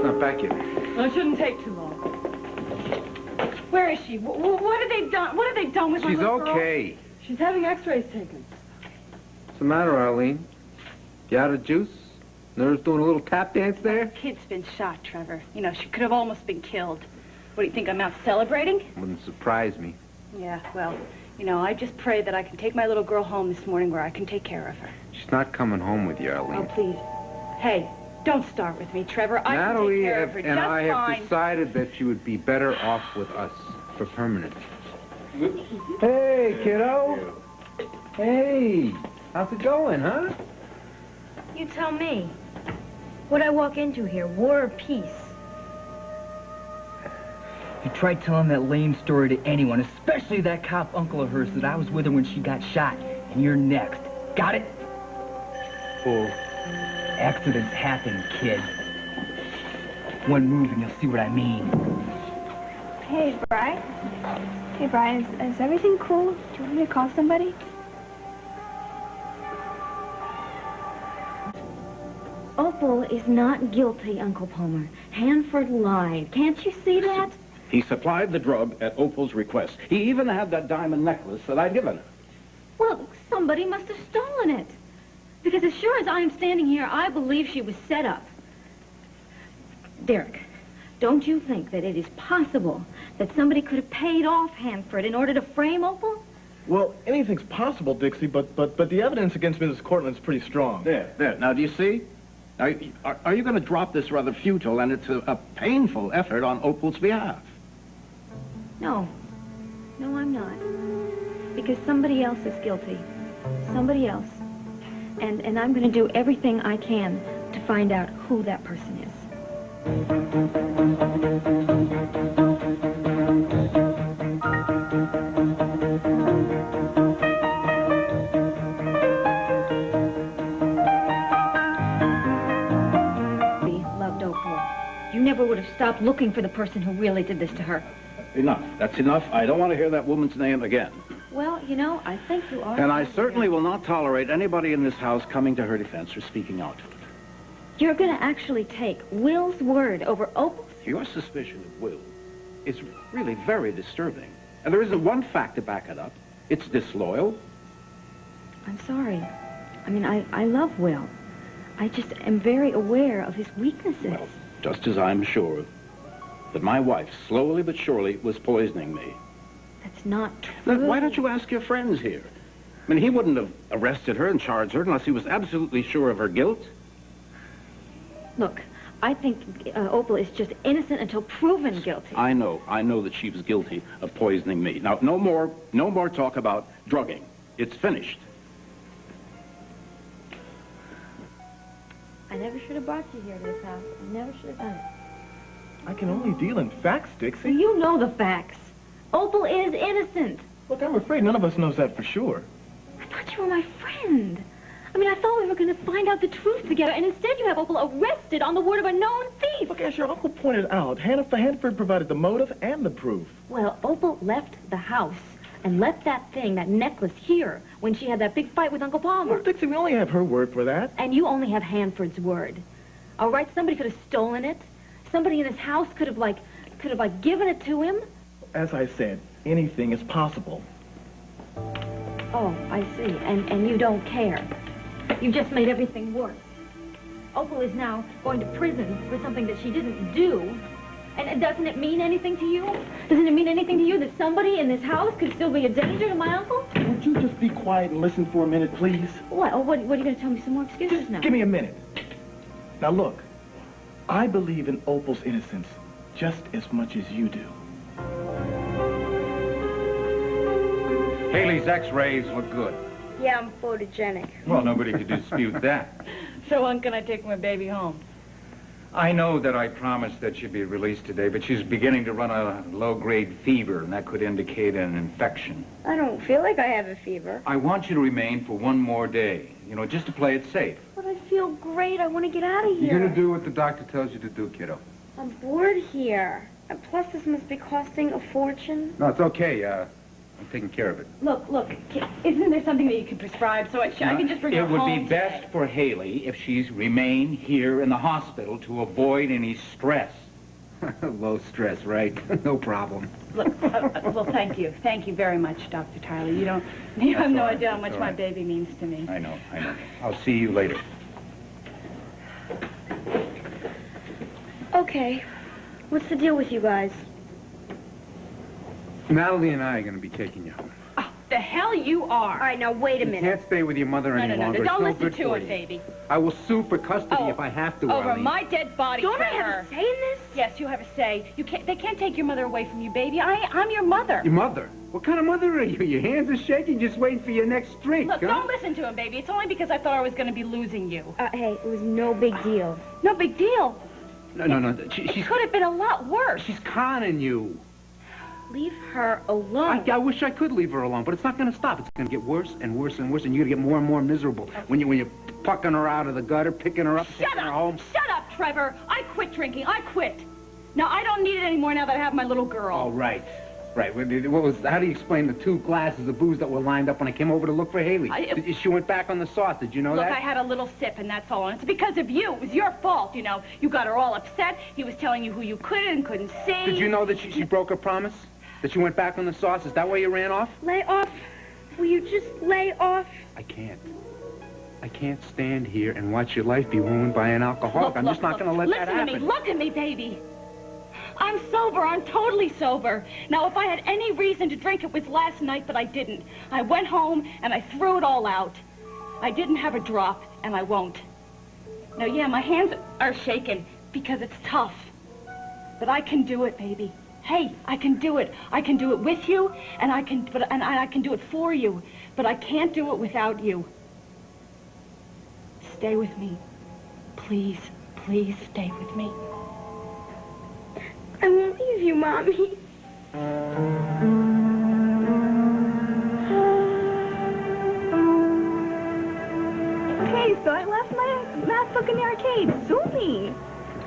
not back yet. No, it shouldn't take too long. Where is she? What have they done? What have they done with my little girl? She's okay. She's having x-rays taken. What's the matter, Arlene? You out of juice? Nerves doing a little tap dance there? The kid's been shot, Trevor. You know, she could have almost been killed. What, do you think I'm out celebrating? Wouldn't surprise me. Yeah, well, you know, I just pray that I can take my little girl home this morning where I can take care of her. She's not coming home with you, Arlene. Oh, please. Hey, don't start with me, Trevor. I can Natalie take care of her and just I have fine. decided that you would be better off with us for permanent. Hey, kiddo. Hey, how's it going, huh? You tell me. What'd I walk into here? War or peace? You tried telling that lame story to anyone, especially that cop uncle of hers that I was with her when she got shot. And you're next. Got it? Oh, accidents happen, kid. One move and you'll see what I mean. Hey, Brian. Hey, Brian, is everything cool? Do you want me to call somebody? Opal is not guilty, Uncle Palmer. Hanford lied. Can't you see that? He supplied the drug at Opal's request. He even had that diamond necklace that I'd given her. Well, somebody must have stolen it. Because as sure as I am standing here, I believe she was set up. Derek, don't you think that it is possible that somebody could have paid off Hanford in order to frame Opal? Well, anything's possible, Dixie, but the evidence against Mrs. Cortland's pretty strong. There. Now, do you see? Now, are you going to drop this rather futile and it's a painful effort on Opal's behalf? No. No, I'm not. Because somebody else is guilty. Somebody else. And I'm going to do everything I can to find out who that person is. Loved Opal. You never would have stopped looking for the person who really did this to her. Enough. That's enough. I don't want to hear that woman's name again. Well, you know, I think you are... And I certainly will not tolerate anybody in this house coming to her defense or speaking out. You're going to actually take Will's word over Opal's? Your suspicion of Will is really very disturbing. And there isn't one fact to back it up. It's disloyal. I'm sorry. I mean, I love Will. I just am very aware of his weaknesses. Well, just as I'm sure that my wife, slowly but surely, was poisoning me. That's not true. Then why don't you ask your friends here? I mean, he wouldn't have arrested her and charged her unless he was absolutely sure of her guilt. Look, I think Opal is just innocent until proven guilty. I know that she was guilty of poisoning me. Now, no more talk about drugging. It's finished. I never should have brought you here to this house. I never should have done it. I can only deal in facts, Dixie. Well, you know the facts. Opal is innocent. Look, I'm afraid none of us knows that for sure. I thought you were my friend. I mean, I thought we were going to find out the truth together, and instead you have Opal arrested on the word of a known thief. Look, as your uncle pointed out, Hanford provided the motive and the proof. Well, Opal left the house and left that thing, that necklace, here when she had that big fight with Uncle Palmer. Well, Dixie, we only have her word for that. And you only have Hanford's word. All right, somebody could have stolen it. Somebody in his house could have given it to him. As I said, anything is possible. Oh, I see. And you don't care. You just made everything worse. Opal is now going to prison for something that she didn't do. And doesn't it mean anything to you? Doesn't it mean anything to you that somebody in this house could still be a danger to my uncle? Won't you just be quiet and listen for a minute, please? What are you going to tell me some more excuses now? Give me a minute. Now, look. I believe in Opal's innocence just as much as you do. Hayley's x-rays look good. Yeah, I'm photogenic. Well, nobody could dispute that. So when can I take my baby home? I know that I promised that she'd be released today, but she's beginning to run a low-grade fever, and that could indicate an infection. I don't feel like I have a fever. I want you to remain for one more day, you know, just to play it safe. But I feel great. I want to get out of here. You're going to do what the doctor tells you to do, kiddo. I'm bored here. And plus, this must be costing a fortune. No, it's okay. I'm taking care of it. Look, isn't there something that you could prescribe so I can just bring her It would home be best today? for Hayley if she's remain here in the hospital to avoid any stress. Low stress, right? No problem. Look, well, thank you. Thank you very much, Dr. Tyler. You have no all right. idea how That's much all my right. baby means to me. I know. I'll see you later. Okay. What's the deal with you guys? Natalie and I are going to be taking you home. Oh, the hell you are. All right, now wait a You minute. can't stay with your mother any No. longer. It's Don't no listen good to for it, you. baby. I will sue for custody Oh, if I have to, Over Arlene. my dead body, Don't I Trevor. have a say in this? Yes, you have a say. They can't take your mother away from you, baby. I'm your mother. Your mother? What kind of mother are you? Your hands are shaking, just waiting for your next drink, Look, huh? don't listen to him, baby. It's only because I thought I was going to be losing you. Hey, it was no big deal. No big deal. No. It could have been a lot worse. She's conning you. Leave her alone. I wish I could leave her alone, but it's not going to stop. It's going to get worse and worse and worse, and you're going to get more and more miserable when you're plucking her out of the gutter, picking her up, taking her home. Shut up, Trevor. I quit drinking. I quit. Now, I don't need it anymore now that I have my little girl. Oh, right. What was? How do you explain the 2 glasses of booze that were lined up when I came over to look for Hayley? She went back on the sauce. Did you know Look, that? I had a little sip, and that's all. And it's because of you. It was your fault, you know. You got her all upset. He was telling you who you could and couldn't see. Did you know that she broke her promise? That she went back on the sauce? Is that why you ran off? Lay off. Will you just lay off? I can't. I can't stand here and watch your life be ruined by an alcoholic. I'm just not going to let that happen. Listen to me. Look at me, baby. I'm sober. I'm totally sober. Now, if I had any reason to drink, it was last night, but I didn't. I went home, and I threw it all out. I didn't have a drop, and I won't. Now, yeah, my hands are shaking because it's tough. But I can do it, baby. Hey, I can do it. I can do it with you, and I can do it for you. But I can't do it without you. Stay with me. Please, please stay with me. I won't leave you, Mommy. Okay, so I left my math book in the arcade. Sue me.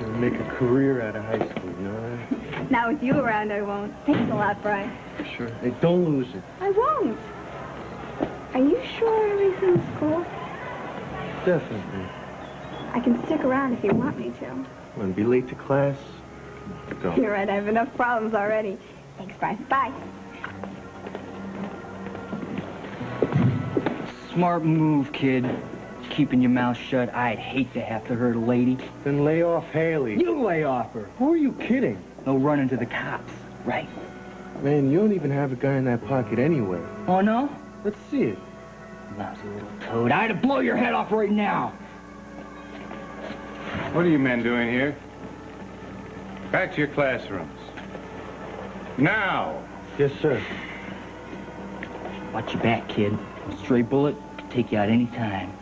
You're gonna make a career out of high school, you know that? Now with you around, I won't. Thanks a lot, Brian. Sure. Hey, don't lose it. I won't. Are you sure everything's cool? Definitely. I can stick around if you want me to. Want to be late to class? Go. You're right, I have enough problems already. Thanks, Brian. Bye. Smart move, kid. Keeping your mouth shut. I'd hate to have to hurt a lady. Then lay off Hayley. You lay off her. Who are you kidding? No running to the cops, right? Man, you don't even have a guy in that pocket anyway. Oh, no? Let's see it. Lousy little toad. I'd have blow your head off right now. What are you men doing here? Back to your classrooms. Now! Yes, sir. Watch your back, kid. A stray bullet can take you out any time.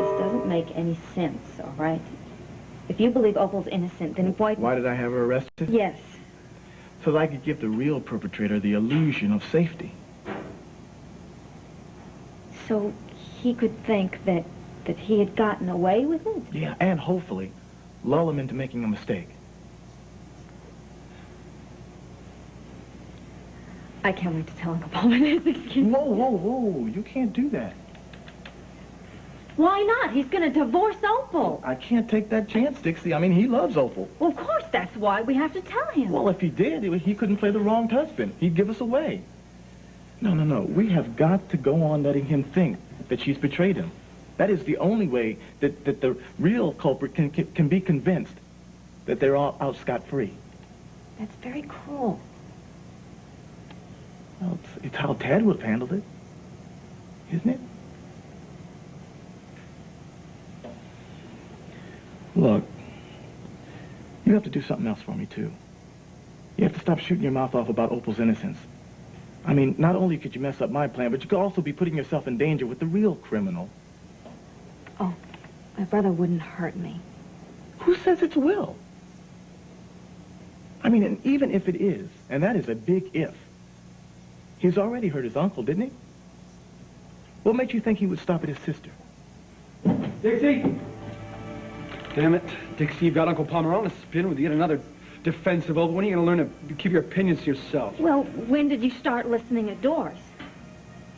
This doesn't make any sense, all right? If you believe Opal's innocent, then why... Why did I have her arrested? Yes. So that I could give the real perpetrator the illusion of safety. So he could think that he had gotten away with it? Yeah, and hopefully lull him into making a mistake. I can't wait to tell Uncle Paul this. Excuse me. Whoa. You can't do that. Why not? He's going to divorce Opal. I can't take that chance, Dixie. I mean, he loves Opal. Well, of course, that's why we have to tell him. Well, if he did, he couldn't play the wrong husband. He'd give us away. No. We have got to go on letting him think that she's betrayed him. That is the only way that the real culprit can be convinced that they're all out scot-free. That's very cruel. Well, it's how Ted would have handled it, isn't it? Look, you have to do something else for me, too. You have to stop shooting your mouth off about Opal's innocence. I mean, not only could you mess up my plan, but you could also be putting yourself in danger with the real criminal. Oh, my brother wouldn't hurt me. Who says it will? I mean, and even if it is, and that is a big if, He's already hurt his uncle, didn't he? What made you think he would stop at his sister? Dixie! Damn it. Dixie, you've got Uncle Palmer on a spin with yet another defensive oath. When are you going to learn to keep your opinions to yourself? Well, when did you start listening at doors?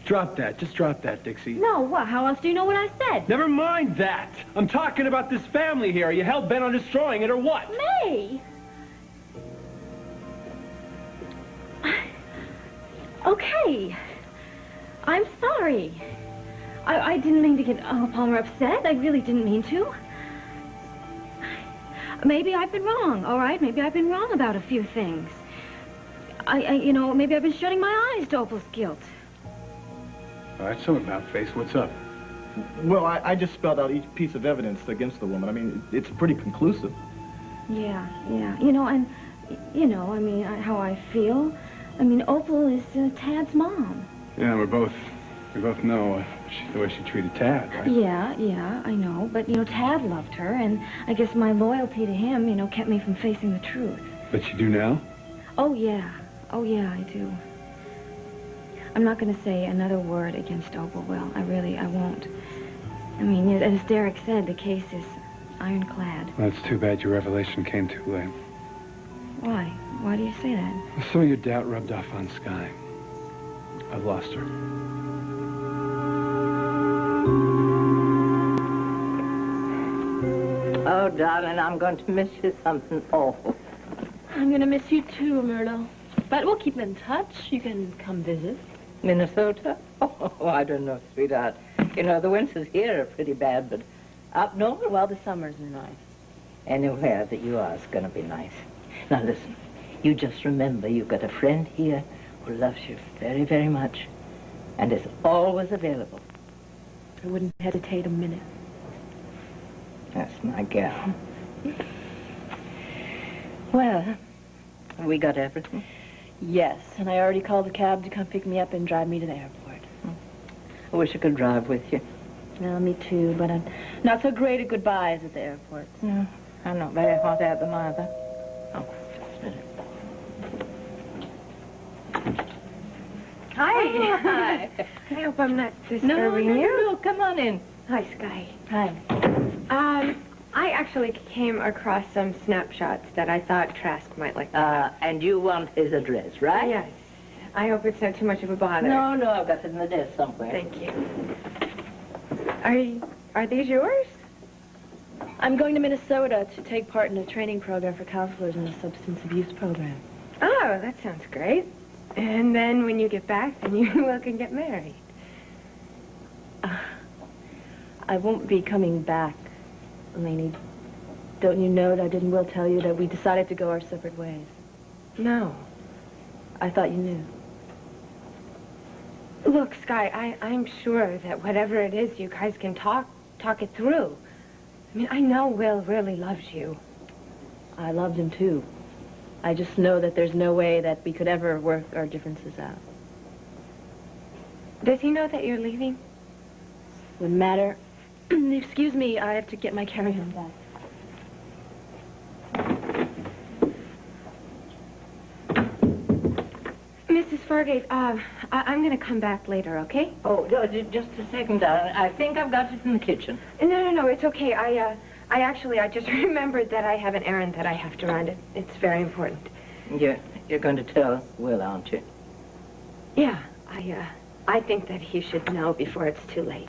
Drop that. Just drop that, Dixie. No, what? How else do you know what I said? Never mind that. I'm talking about this family here. Are you hell-bent on destroying it or what? May! Okay. I'm sorry. I didn't mean to get Uncle Palmer upset. I really didn't mean to. Maybe I've been wrong, all right? Maybe I've been wrong about a few things. You know, maybe I've been shutting my eyes to Opal's guilt. All right, so about face. What's up? Well, I just spelled out each piece of evidence against the woman. I mean, it's pretty conclusive. Yeah. You know, and, you know, I mean, how I feel. I mean, Opal is Tad's mom. Yeah, we both know the way she treated Tad, right? Yeah, I know. But, you know, Tad loved her, and I guess my loyalty to him, you know, kept me from facing the truth. But you do now? Oh, yeah, I do. I'm not going to say another word against Opal. Well, I won't. I mean, as Derek said, the case is ironclad. Well, it's too bad your revelation came too late. Why? Why do you say that? Some of your doubt rubbed off on Skye. I've lost her. Oh, darling, I'm going to miss you something awful. I'm going to miss you too, Myrtle. But we'll keep in touch. You can come visit. Minnesota? Oh, I don't know, sweetheart. You know, the winters here are pretty bad, but up north, Well, the summers are nice. anywhere that you are is going to be nice. Now, listen, you just remember you've got a friend here who loves you very, very much and is always available. I wouldn't hesitate a minute. That's my gal. Well, have we got everything? Yes, and I already called a cab to come pick me up and drive me to the airport. I wish I could drive with you. Well, me too, but I'm not so great at goodbyes at the airport. No, I'm not very hot at them either. Oh, just a minute. Hi. I hope I'm not disturbing you. No, come on in. Hi, Skye. Hi. I actually came across some snapshots that I thought Trask might like. And you want his address, right? Yes. I hope it's not too much of a bother. No, I've got it in the desk somewhere. Thank you. Are these yours? I'm going to Minnesota to take part in a training program for counselors in the substance abuse program. Oh, that sounds great. And then when you get back, then you all can get married. I won't be coming back, Lainey. Don't you know that Will tell you that we decided to go our separate ways? No. I thought you knew. Look, Skye, I'm sure that whatever it is, you guys can talk it through. I mean, I know Will really loves you. I loved him too. I just know that there's no way that we could ever work our differences out. Does he know that you're leaving? Wouldn't matter. Excuse me, I have to get my carry-on back. Mrs. Fargate, I'm going to come back later, okay? Oh, just a second, darling. I think I've got it in the kitchen. No, it's okay. I just remembered that I have an errand that I have to run. It's very important. You're going to tell Will, aren't you? Yeah, I think that he should know before it's too late.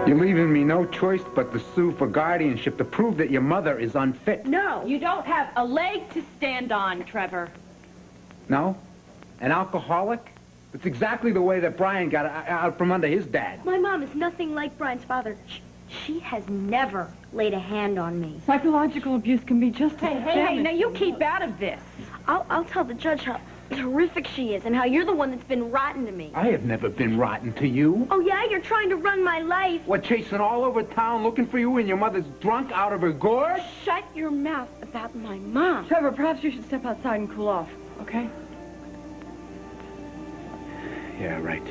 You're leaving me no choice but to sue for guardianship to prove that your mother is unfit. No, you don't have a leg to stand on, Trevor. No? An alcoholic? It's exactly the way that Brian got out from under his dad. My mom is nothing like Brian's father. She has never laid a hand on me. Psychological abuse can be just Hey, now you keep out of this. I'll tell the judge how terrific she is and how you're the one that's been rotten to me. I have never been rotten to you. Oh, yeah? You're trying to run my life. What, chasing all over town looking for you when your mother's drunk out of her gourd? Shut your mouth about my mom. Trevor, perhaps you should step outside and cool off, okay? Yeah, right.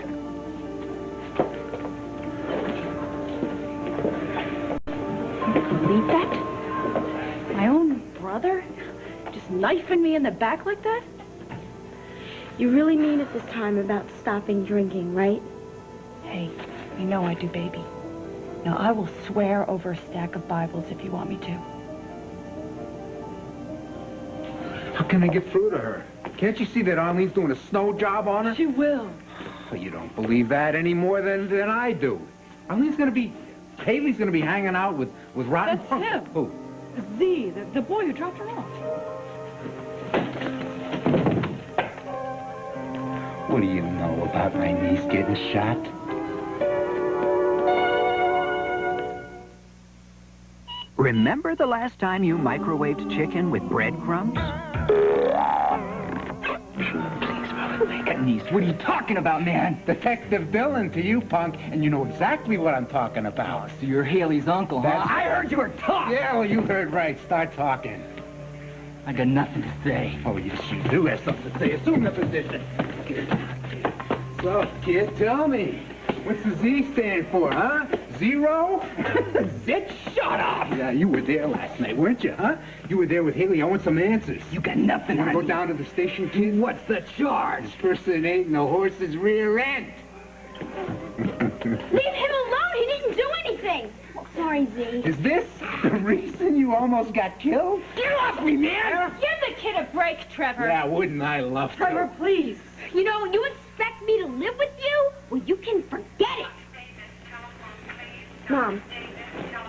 Believe that? knifing me in the back like that? You really mean it this time about stopping drinking, right? Hey, you know I do, baby. Now, I will swear over a stack of Bibles if you want me to. How can I get through to her? Can't you see that Arlene's doing a snow job on her? She will. Well, you don't believe that any more than I do. Hayley's gonna be hanging out with rotten That's punk. him. Who? Z, the boy who dropped her off. What do you know about my niece getting shot? Remember the last time you microwaved chicken with breadcrumbs? Niece, what are you talking about, man? Detective Dillon to you, punk, and you know exactly what I'm talking about. So you're Hayley's uncle, huh? That's- I heard you were talking. Yeah, well, you heard right. Start talking. I got nothing to say. Oh, yes, you do have something to say. Assume the position. So, kid, tell me, what's the Z stand for, huh? Zero? Zit, shut up! Yeah, you were there last night, weren't you, huh? You were there with Hayley. I want some answers. You got nothing Want to on go me. down to the station, kid? What's the charge? Impersonating a horse's rear end. Leave him alone! He didn't do anything! Sorry, Z. Is this the reason you almost got killed? Get off me, man! Give the kid a break, Trevor. Yeah, wouldn't I love to? Trevor, please. You know, you expect me to live with you? Well, you can forget it. Mom,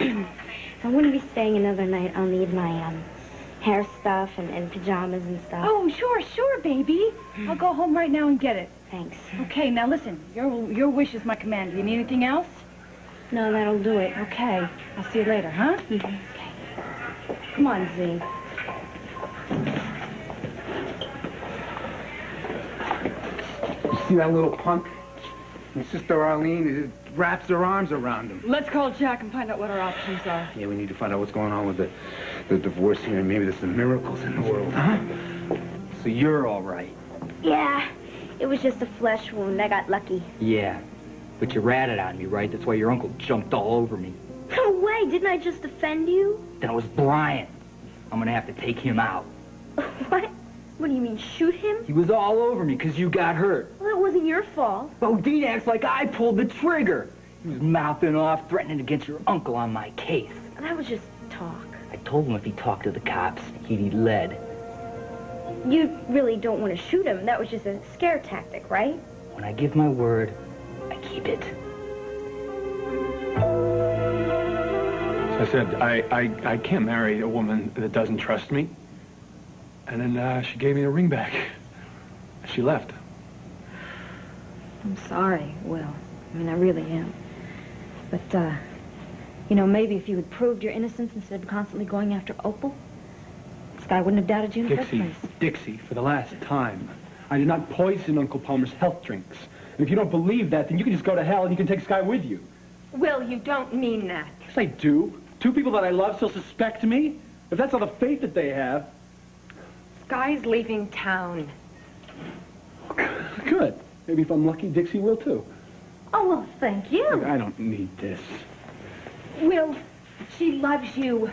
if I want to be staying another night, I'll need my hair stuff and pajamas and stuff. Oh, sure, baby. I'll go home right now and get it. Thanks. Okay, now listen. Your wish is my command. Do you need anything else? No, that'll do it. Okay. I'll see you later, huh? Okay. Come on, Z. You see that little punk? My sister Arlene wraps her arms around him. Let's call Jack and find out what our options are. Yeah, we need to find out what's going on with the divorce here, and maybe there's some miracles in the world, huh? So you're all right. Yeah, it was just a flesh wound. I got lucky. Yeah, but you ratted on me, right? That's why your uncle jumped all over me. No way. Didn't I just defend you? Then it was Brian. I'm gonna have to take him out. What? What do you mean, shoot him? He was all over me because you got hurt. Well, that wasn't your fault. Bodine acts like I pulled the trigger. He was mouthing off, threatening to get your uncle on my case. That was just talk. I told him if he talked to the cops, he'd eat lead. You really don't want to shoot him. That was just a scare tactic, right? When I give my word, I keep it. I said, I can't marry a woman that doesn't trust me. And then she gave me the ring back. She left. I'm sorry, Will. I mean, I really am. But, you know, maybe if you had proved your innocence instead of constantly going after Opal, Skye wouldn't have doubted you in the first place. Dixie, for the last time, I did not poison Uncle Palmer's health drinks. And if you don't believe that, then you can just go to hell and you can take Skye with you. Will, you don't mean that. Yes, I do. Two people that I love still suspect me? If that's all the faith that they have. Skye's leaving town. Good. Maybe if I'm lucky, Dixie will too. Oh, well, thank you. Look, I don't need this. Will, she loves you.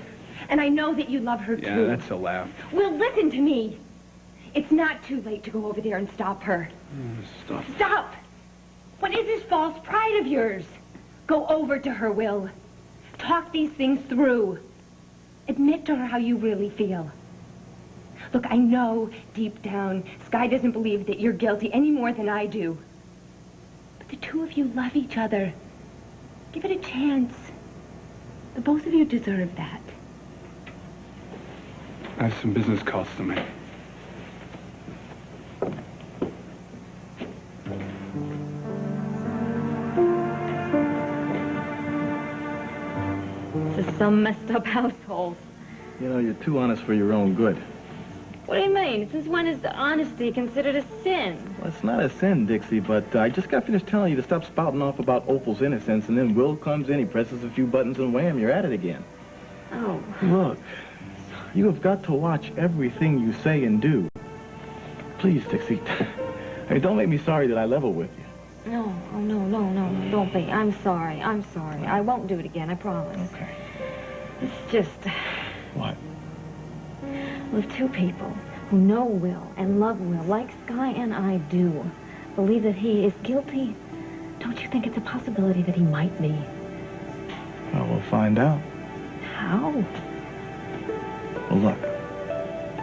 And I know that you love her, Yeah, too. that's a laugh. Will, listen to me. It's not too late to go over there and stop her. Stop. Stop! What is this false pride of yours? Go over to her, Will. Talk these things through. Admit to her how you really feel. Look, I know deep down Skye doesn't believe that you're guilty any more than I do. But the two of you love each other. Give it a chance. The both of you deserve that. I have some business calls to make. This is some messed up household. You know, you're too honest for your own good. What do you mean? Since when is honesty considered a sin? Well, it's not a sin, Dixie, but I just got finished telling you to stop spouting off about Opal's innocence, and then Will comes in, he presses a few buttons, and wham, you're at it again. Oh. Look, you have got to watch everything you say and do. Please, Dixie, I mean, don't make me sorry that I level with you. No, oh, no, don't be. I'm sorry. I won't do it again, I promise. Okay. It's just... What? Well, if two people who know Will and love Will, like Skye and I do, believe that he is guilty, don't you think it's a possibility that he might be? Well, we'll find out. How? Well, look,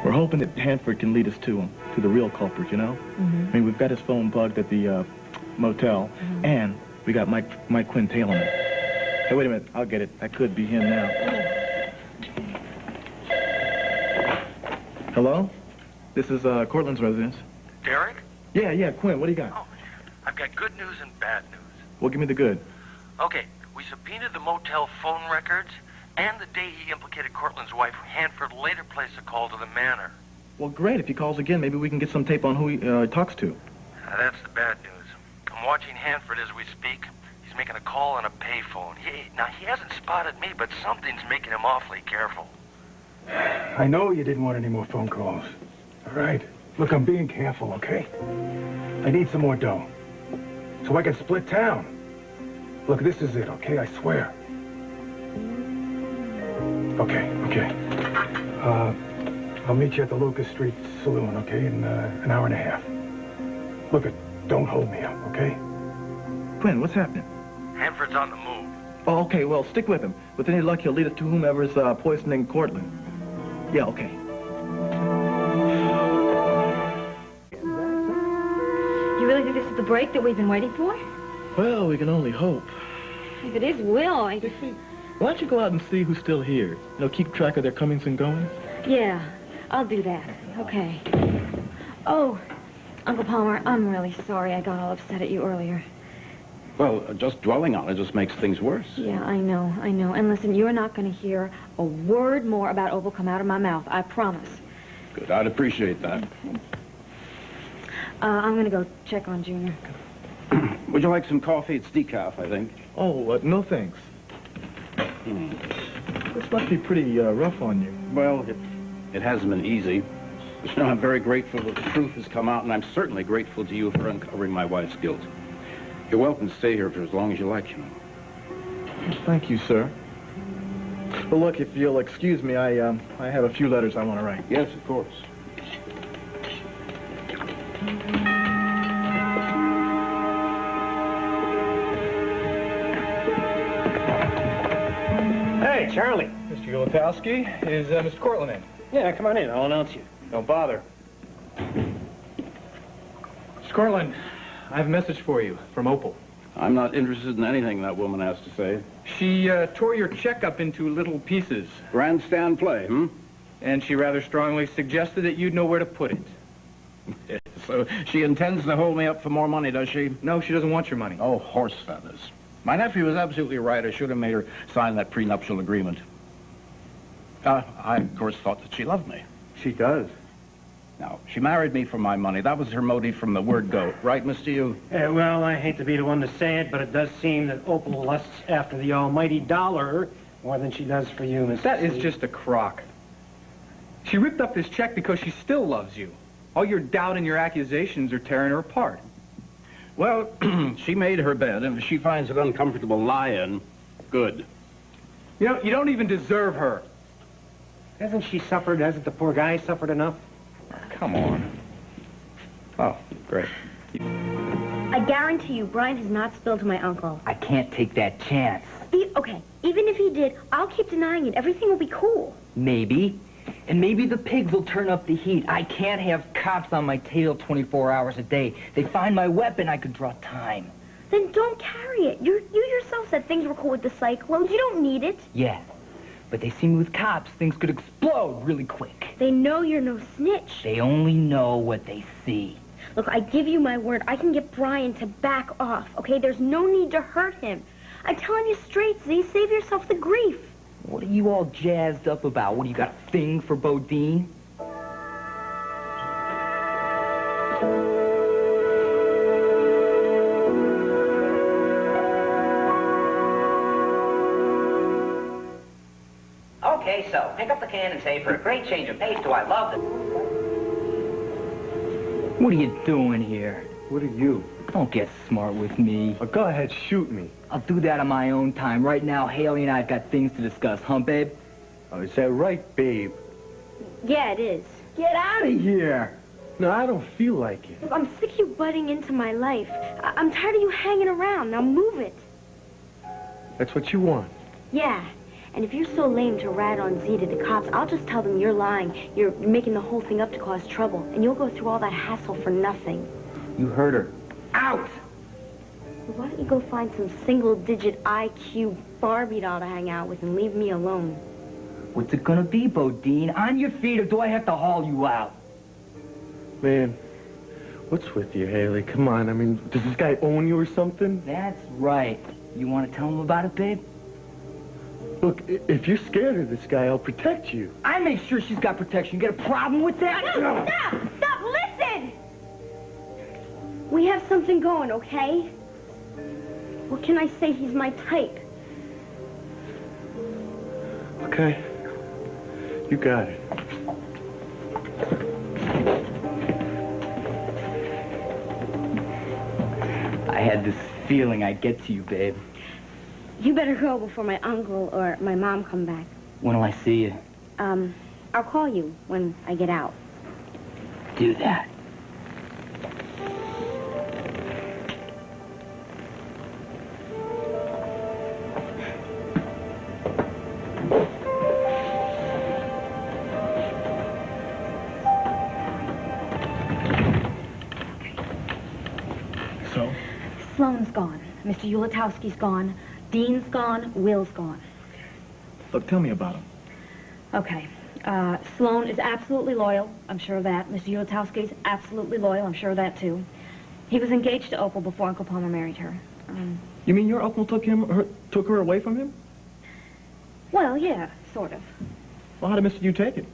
we're hoping that Hanford can lead us to him, to the real culprit, you know? Mm-hmm. I mean, we've got his phone bugged at the motel, and we got Mike Quinn tailing him. Hey, wait a minute, I'll get it. That could be him now. Hello? This is Cortland's residence. Derek? Yeah, Quinn, what do you got? Oh, I've got good news and bad news. Well, give me the good. Okay, we subpoenaed the motel phone records, and the day he implicated Cortland's wife, Hanford later placed a call to the manor. Well, great. If he calls again, maybe we can get some tape on who he talks to. That's the bad news. I'm watching Hanford as we speak. He's making a call on a payphone. He hasn't spotted me, but something's making him awfully careful. I know you didn't want any more phone calls. All right. Look, I'm being careful, okay? I need some more dough. So I can split town. Look, this is it, okay? I swear. Okay. I'll meet you at the Lucas Street Saloon, okay, in an hour and a half. Look, don't hold me up, okay? Quinn, what's happening? Hanford's on the move. Oh, okay, well, stick with him. With any luck, he'll lead us to whomever's poisoning Cortland. Yeah, okay. You really think this is the break that we've been waiting for? Well, we can only hope. If it is Will, Dixie, why don't you go out and see who's still here? You know, keep track of their comings and goings? Yeah, I'll do that. Okay. Oh, Uncle Palmer, I'm really sorry I got all upset at you earlier. Well, just dwelling on it just makes things worse. Yeah, I know. And listen, you're not going to hear a word more about Opal come out of my mouth. I promise. Good. I'd appreciate that. Okay. I'm going to go check on Junior. Would you like some coffee? It's decaf, I think. Oh, no thanks. This must be pretty rough on you. Well, it hasn't been easy. But, you know, I'm very grateful that the truth has come out, and I'm certainly grateful to you for uncovering my wife's guilt. You're welcome to stay here for as long as you like, you know. Thank you, sir. Well, look, if you'll excuse me, I have a few letters I want to write. Yes, of course. Hey, Charlie. Mr. Ulatowski, is Mr. Cortland in? Yeah, come on in. I'll announce you. Don't bother. Mr. Cortland, I have a message for you from Opal. I'm not interested in anything that woman has to say. She tore your check up into little pieces. Grandstand play, And she rather strongly suggested that you'd know where to put it. So she intends to hold me up for more money, does she? No, she doesn't want your money. Oh, horse feathers. My nephew was absolutely right. I should have made her sign that prenuptial agreement. I, of course, thought that she loved me. She does. Now, she married me for my money. That was her motive from the word go. Right, Mr. Yu? Well, I hate to be the one to say it, but it does seem that Opal lusts after the almighty dollar more than she does for you, Mr. That is just a crock. She ripped up this check because she still loves you. All your doubt and your accusations are tearing her apart. Well, she made her bed, and if she finds it uncomfortable lying, good. You know, you don't even deserve her. Hasn't she suffered? Hasn't the poor guy suffered enough? Come on. Oh, great. I guarantee you, Brian has not spilled to my uncle. I can't take that chance. Okay, even if he did, I'll keep denying it. Everything will be cool. Maybe. And maybe the pigs will turn up the heat. I can't have cops on my tail 24 hours a day. They find my weapon, I could draw time. Then don't carry it. You yourself said things were cool with the cyclones. You don't need it. Yeah. But they see me with cops, things could explode really quick. They know you're no snitch. They only know what they see. Look, I give you my word. I can get Brian to back off, okay? There's no need to hurt him. I'm telling you straight, Z. Save yourself the grief. What are you all jazzed up about? What, do you got a thing for Bodine? Okay, so pick up the can and say, for a great change of pace, do I love it? What are you doing here? What are you? Don't get smart with me. Go ahead, shoot me. I'll do that on my own time. Right now, Hayley and I have got things to discuss, huh, babe? Oh, is that right, babe? Yeah, it is. Get out of here. No, I don't feel like it. Look, I'm sick of you butting into my life. I'm tired of you hanging around. Now move it. That's what you want. Yeah. And if you're so lame to rat on Z to the cops, I'll just tell them you're lying. You're making the whole thing up to cause trouble. And you'll go through all that hassle for nothing. You heard her. Out! Why don't you go find some single-digit IQ Barbie doll to hang out with and leave me alone? What's it gonna be, Bodine? On your feet, or do I have to haul you out? Man, what's with you, Hayley? Come on, I mean, does this guy own you or something? That's right. You want to tell him about it, babe? Look, if you're scared of this guy, I'll protect you. I make sure she's got protection. You got a problem with that? No, stop! Stop! Listen! We have something going, okay? What can I say? He's my type. Okay. You got it. I had this feeling I'd get to you, babe. You better go before my uncle or my mom come back. When'll I see you? I'll call you when I get out. Do that. So? Sloane's gone. Mr. Ulatowski's gone. Dean's gone. Will's gone. Look, tell me about him. Okay. Sloane is absolutely loyal. I'm sure of that. Mr. Ulatowski's absolutely loyal. I'm sure of that, too. He was engaged to Opal before Uncle Palmer married her. You mean your uncle took her away from him? Well, yeah, sort of. Well, how did Mr. U take it?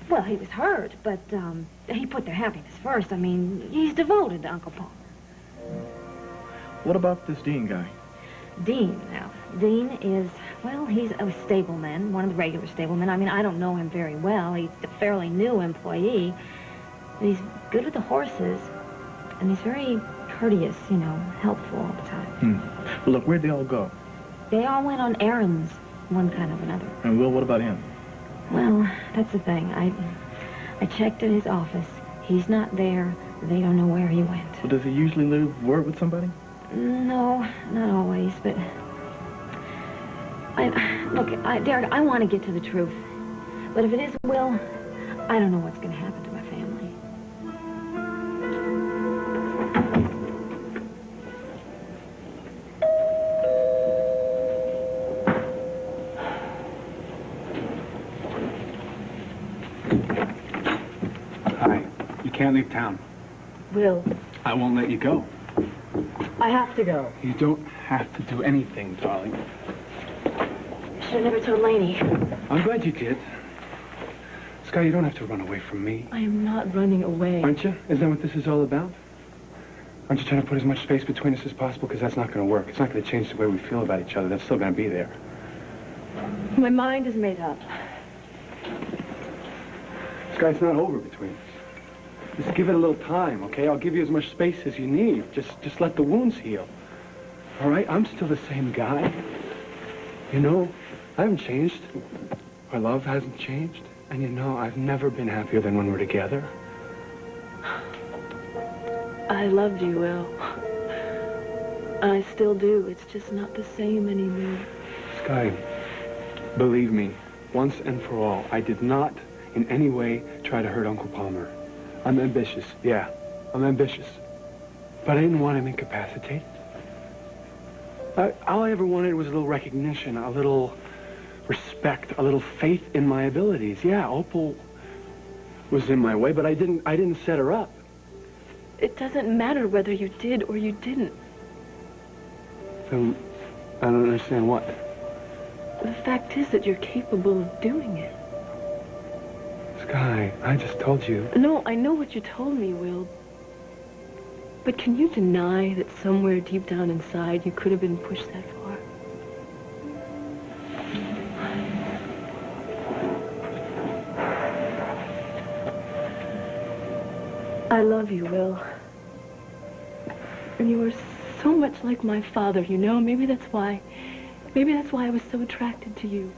Well, he was hurt, but he put their happiness first. I mean, he's devoted to Uncle Palmer. What about this Dean guy? Dean, now. Dean is, well, he's a stableman, one of the regular stablemen. I mean, I don't know him very well. He's a fairly new employee. But he's good with the horses, and he's very courteous, you know, helpful all the time. Well, look, where'd they all go? They all went on errands, one kind of another. And Will, what about him? Well, that's the thing. I checked at his office. He's not there. They don't know where he went. Well, does he usually live word with somebody? No, not always, but... Look, Derek, I want to get to the truth. But if it is Will, I don't know what's going to happen to my family. Hi. You can't leave town. Will, I won't let you go. I have to go. You don't have to do anything, darling. Should have never told Laney. I'm glad you did. Skye, you don't have to run away from me. I am not running away. Aren't you? Isn't that what this is all about? Aren't you trying to put as much space between us as possible? Because that's not going to work. It's not going to change the way we feel about each other. That's still going to be there. My mind is made up. Skye, it's not over between us. Just give it a little time, okay? I'll give you as much space as you need. Just let the wounds heal. All right? I'm still the same guy. You know, I haven't changed. Our love hasn't changed. And you know, I've never been happier than when we're together. I loved you, Will. I still do. It's just not the same anymore. Skye, believe me, once and for all, I did not in any way try to hurt Uncle Palmer. I'm ambitious, yeah, I'm ambitious. But I didn't want him incapacitated. All I ever wanted was a little recognition, a little respect, a little faith in my abilities. Yeah, Opal was in my way, but I didn't set her up. It doesn't matter whether you did or you didn't. Then I don't understand what. The fact is that you're capable of doing it. Skye, I just told you. No, I know what you told me, Will. But can you deny that somewhere deep down inside you could have been pushed that far? I love you, Will. And you are so much like my father, you know? Maybe that's why I was so attracted to you.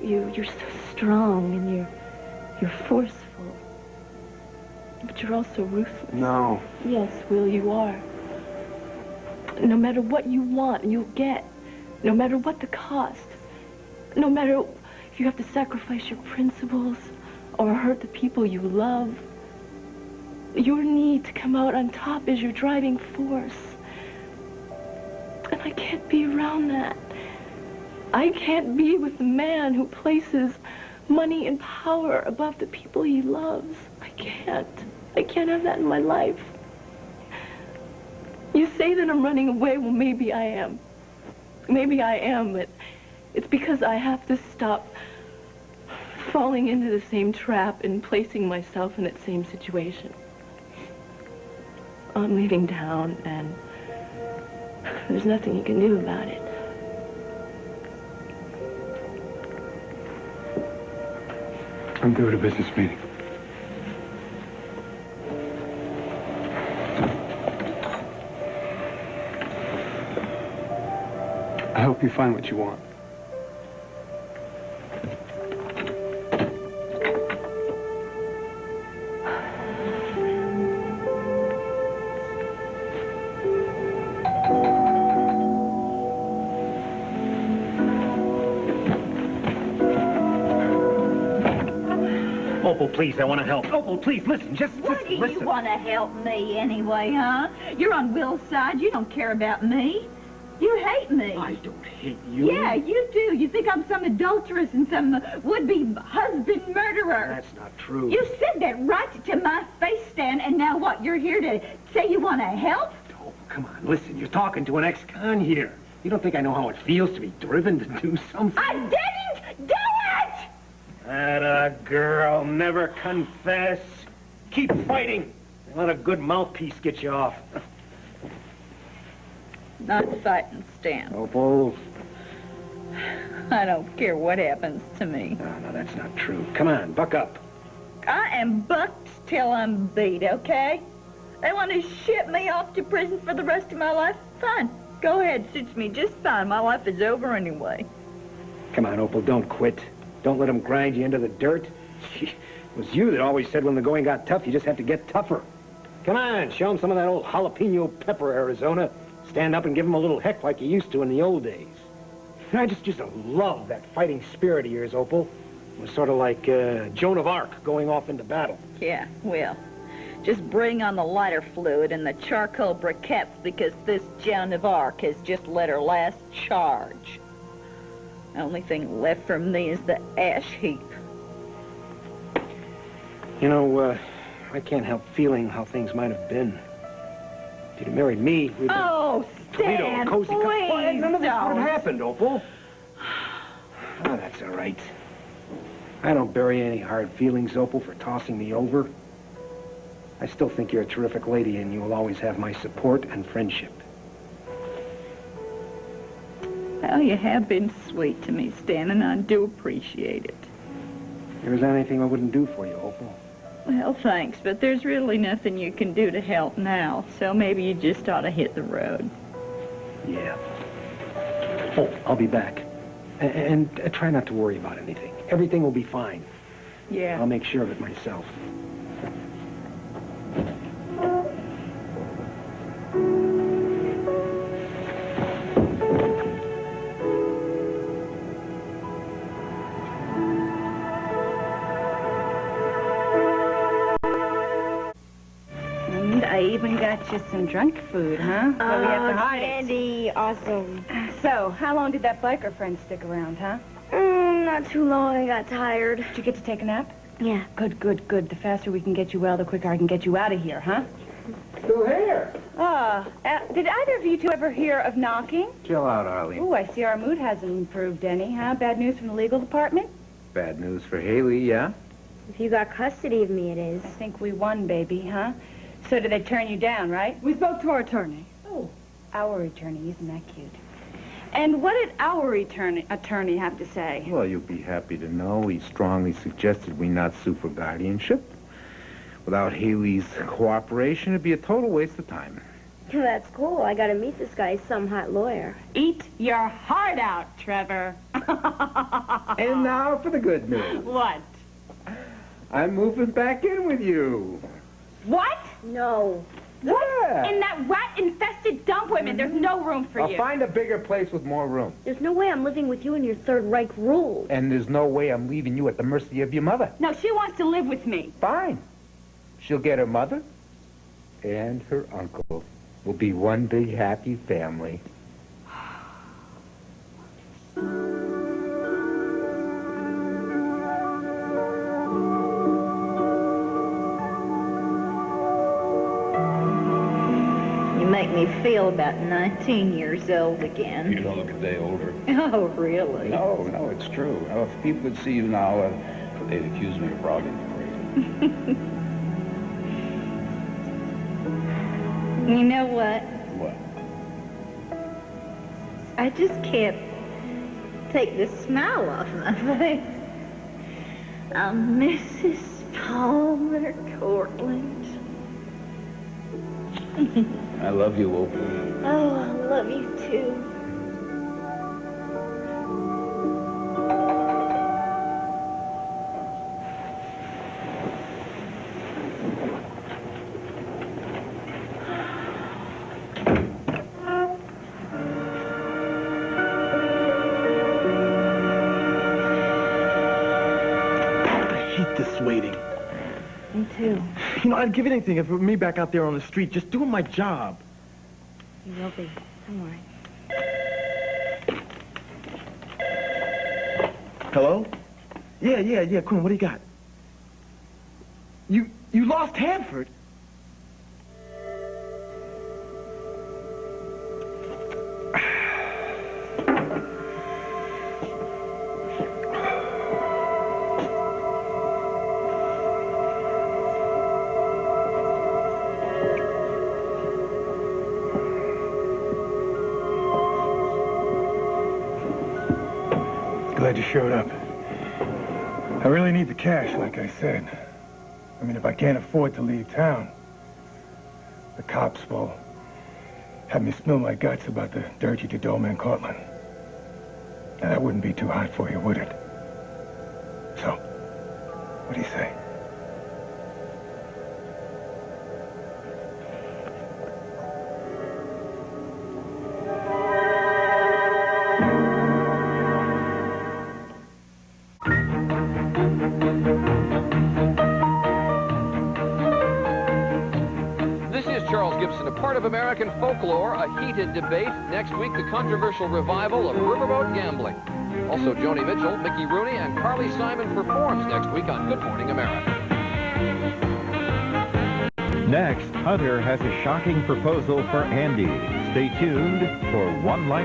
You're so strong, and You're forceful. But you're also ruthless. No. Yes, Will, you are. No matter what you want, you'll get. No matter what the cost. No matter if you have to sacrifice your principles or hurt the people you love. Your need to come out on top is your driving force. And I can't be around that. I can't be with the man who places money and power above the people he loves. I can't. I can't have that in my life. You say that I'm running away. Well, maybe I am. Maybe I am, but it's because I have to stop falling into the same trap and placing myself in that same situation. I'm leaving town, and there's nothing you can do about it. I'm due at a business meeting. I hope you find what you want. Opal, please, I want to help. Opal, please, listen, just Why do listen. you want to help me anyway, huh? You're on Will's side. You don't care about me. You hate me. I don't hate you. Yeah, you do. You think I'm some adulteress and some would-be husband murderer. That's not true. You said that right to my face, Stan, and now what? You're here to say you want to help? Oh, come on, listen, you're talking to an ex-con here. You don't think I know how it feels to be driven to do something? I didn't do it! Atta girl, never confess. Keep fighting. Let a good mouthpiece get you off. Not fighting, Stan. Opal. I don't care what happens to me. No, that's not true. Come on, buck up. I am bucked till I'm beat, okay? They want to ship me off to prison for the rest of my life? Fine. Go ahead. Suits me just fine. My life is over anyway. Come on, Opal, don't quit. Don't let them grind you into the dirt. It was you that always said when the going got tough, you just have to get tougher. Come on, show them some of that old jalapeno pepper, Arizona. Stand up and give them a little heck like you used to in the old days. And I just love that fighting spirit of yours, Opal. It was sort of like Joan of Arc going off into battle. Yeah, well, just bring on the lighter fluid and the charcoal briquettes because this Joan of Arc has just let her last charge. The only thing left from me is the ash heap. You know, I can't help feeling how things might have been. If you'd have married me, we'd have... Oh, Stan, cozy please Well, none of this would don't. have happened, Opal. Oh, that's all right. I don't bury any hard feelings, Opal, for tossing me over. I still think you're a terrific lady, and you will always have my support and friendship. Well, you have been sweet to me, Stan, and I do appreciate it. If there's anything I wouldn't do for you, Opal. Well, thanks, but there's really nothing you can do to help now, so maybe you just ought to hit the road. Yeah. Oh, I'll be back. And try not to worry about anything. Everything will be fine. Yeah. I'll make sure of it myself. And I even got you some drunk food, huh? While we have to hide it. Candy, awesome. So, how long did that biker friend stick around, huh? Not too long. I got tired. Did you get to take a nap? Yeah. Good, good, good. The faster we can get you well, the quicker I can get you out of here, huh? Still here. Did either of you two ever hear of knocking? Chill out, Arlie. Ooh, I see our mood hasn't improved any, huh? Bad news from the legal department? Bad news for Hayley, yeah? If you got custody of me, it is. I think we won, baby, huh? So did they turn you down, right? We spoke to our attorney. Oh, our attorney. Isn't that cute? And what did our attorney have to say? Well, you'll be happy to know he strongly suggested we not sue for guardianship. Without Hayley's cooperation, it'd be a total waste of time. That's cool. I gotta meet this guy, some hot lawyer. Eat your heart out, Trevor. And now for the good news. What? I'm moving back in with you. What? No. Yeah. In that rat-infested dump women, there's no room for I'll you. find a bigger place with more room. There's no way I'm living with you and your Third Reich rules. And there's no way I'm leaving you at the mercy of your mother. No, she wants to live with me. Fine. She'll get her mother and her uncle. We'll be one big happy family. You make me feel about 19 years old again. You don't look a day older. Oh, really? No, it's true. If people would see you now, they'd accuse me of robbing you. You know what? What? I just can't take the smile off my face. I'm Mrs. Palmer Cortland. I love you, Opal. Oh, I love you too. I hate this waiting. Me too. You know, I'd give anything if it were me back out there on the street, just doing my job. You will be. Don't worry. Hello? Yeah, Quinn, what do you got? You lost Hanford? Glad you showed up. I really need the cash, like I said. I mean, if I can't afford to leave town, the cops will have me spill my guts about the dirt you did to old man Cortland. Now, that wouldn't be too hot for you, would it? So, what do you say? A part of American folklore, a heated debate. Next week, the controversial revival of riverboat gambling. Also, Joni Mitchell, Mickey Rooney, and Carly Simon performs next week on Good Morning America. Next, Hunter has a shocking proposal for Andy. Stay tuned for One Life.